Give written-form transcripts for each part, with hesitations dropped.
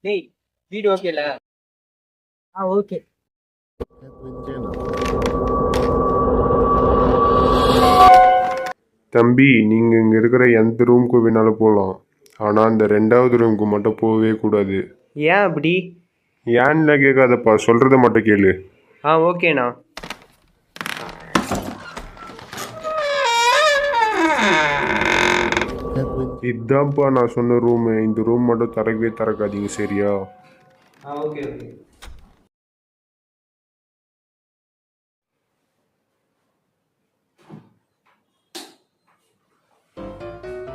டேய் வீடு ஓகேல? ஓகே. தம்பி, நீங்கள் இங்கே இருக்கிற எந்த ரூமுக்கு வேணாலும் போகலாம். ஆனால் அந்த 2வது ரூமுக்கு மட்டும் போகவே கூடாது. ஏன் அப்படி? ஏன்ல கேட்காதப்பா, சொல்கிறத மட்டும் கேளு. ஓகேண்ணா. இதுதான்ப்பா நான் சொன்ன ரூமு. இந்த ரூம் மட்டும் திறக்கவே திறக்காதீங்க, சரியா? Okay okay.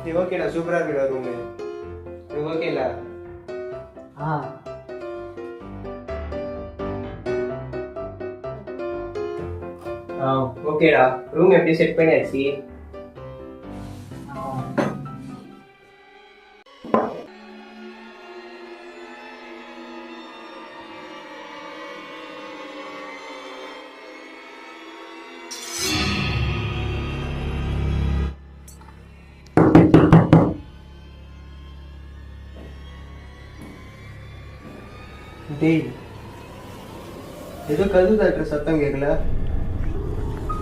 நீ ஓகேடா, சூப்பரா இருக்குடா ரூமு. நீ ஓகேல? ஓகேடா, ரூம் எப்படி செட் பண்ணியாச்சு? டேய், ஏதோ கதவு தட்டுற சத்தம் கேட்கல?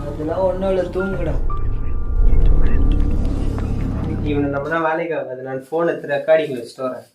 அதெல்லாம் ஒன்றும் இல்லை, தூங்குடா. இவனை நம்மனா வேலைக்கு ஆகாது. நான் ஃபோன் எடுத்து ரெக்கார்டிங் வச்சுட்டு வரேன்.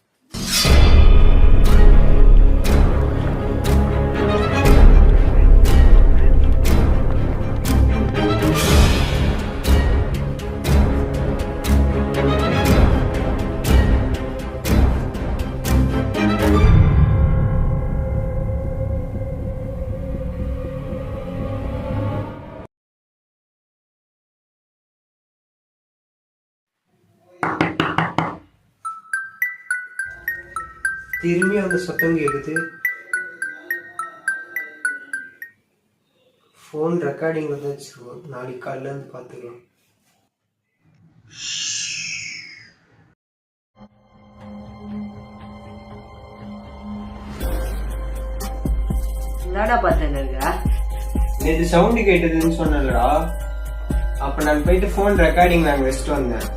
திரும்பி அந்த சத்தம் கேட்குது. ஃபோன் ரெக்கார்டிங்கில் தான் வச்சுருவோம். நாளைக்கு காலையில் வந்து பார்த்துக்கலாம். என்னடா பார்த்துன்னு இருக்கா? நேற்று சவுண்டு கேட்டதுன்னு சொன்னலடா. அப்போ நான் போயிட்டு ஃபோன் ரெக்கார்டிங் நாங்கள் வச்சுட்டு வந்தேன்.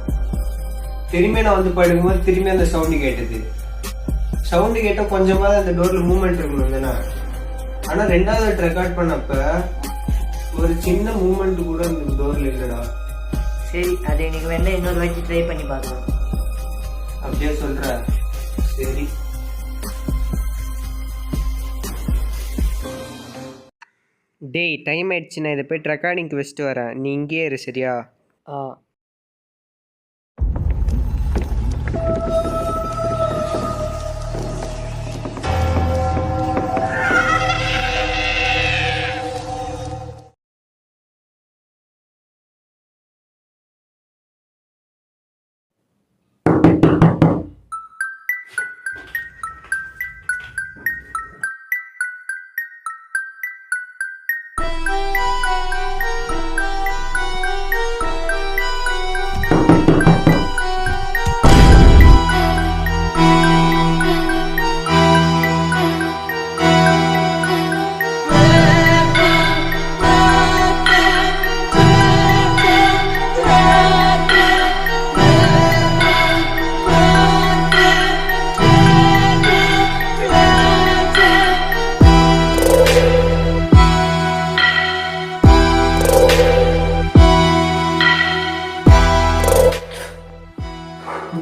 திரும்பி நான் வந்து படுக்கும்போது திரும்பி அந்த சவுண்டு கேட்டது. சவுண்டு கேட்டால் கொஞ்சமாவது அந்த டோரில் மூவ்மெண்ட் இருக்கணும் தானே. ஆனால் 2வது ரெக்கார்ட் பண்ணப்ப ஒரு சின்ன மூவ்மெண்ட் கூட அந்த டோரில் இல்லைடா. சரி, அது எனக்கு வேணா இன்னொரு வாட்டி ட்ரை பண்ணி பார்க்கலாம். அப்படியே சொல்ற? சரி. டேய், டைம் ஆயிடுச்சு. நான் இதை போய்ட்டு ரெக்கார்டிங்க்கு வச்சுட்டு வரேன். நீ இங்கேயே இரு, சரியா?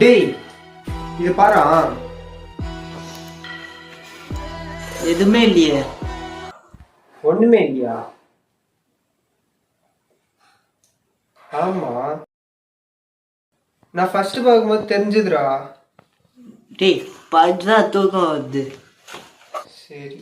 டேய், இது பாரா. எதுவுமே இல்லையே. ஒண்ணுமே இல்லையா? ஆமா, நான் ஃபர்ஸ்ட் பார்க்கும்போது தெரிஞ்சதுடா. டேய், பார்த்துதான் தூக்கம் வருது. சரி.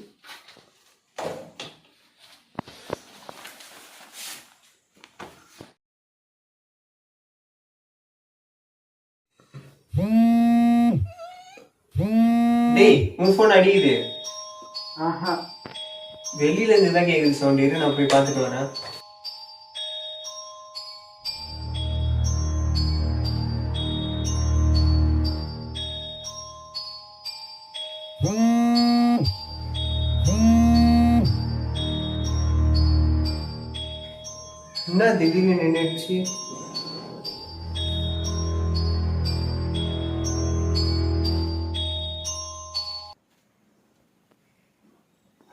டேய், உன் ஃபோன் அடிக்குது. வெளியில இருந்து தான் கேக்குது சவுண்ட். இரு, நான் போய் பார்த்துட்டு வரேன். என்ன திடீர்னு நின்றுச்சு?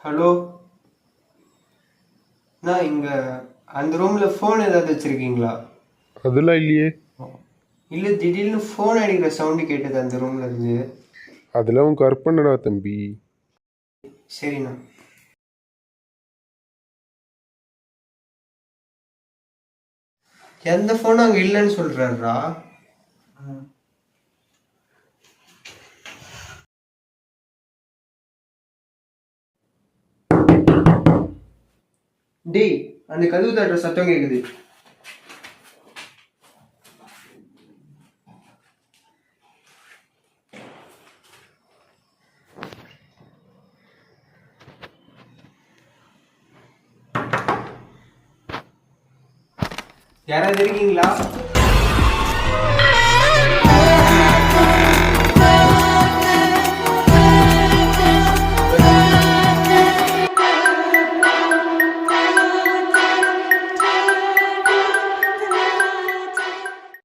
ஹலோ, நான் இங்க அந்த ரூம்ல ஃபோன் ஏதாவது வச்சிருக்கீங்களா? அதெல்லாம் இல்லையே. இல்ல, திடீர்னு ஃபோன் அடிக்கிற சவுண்டு கேட்டது அந்த ரூம்ல இருந்து. அதெல்லாம் உன் கற்பனைடா தம்பி. சரிண்ணா. எந்த ஃபோனும் அங்க இல்லைன்னு சொல்றாருடா. டேய், அந்த கதவு தட்டுற சத்தம் கேக்குது. யாராவது இருக்கீங்களா?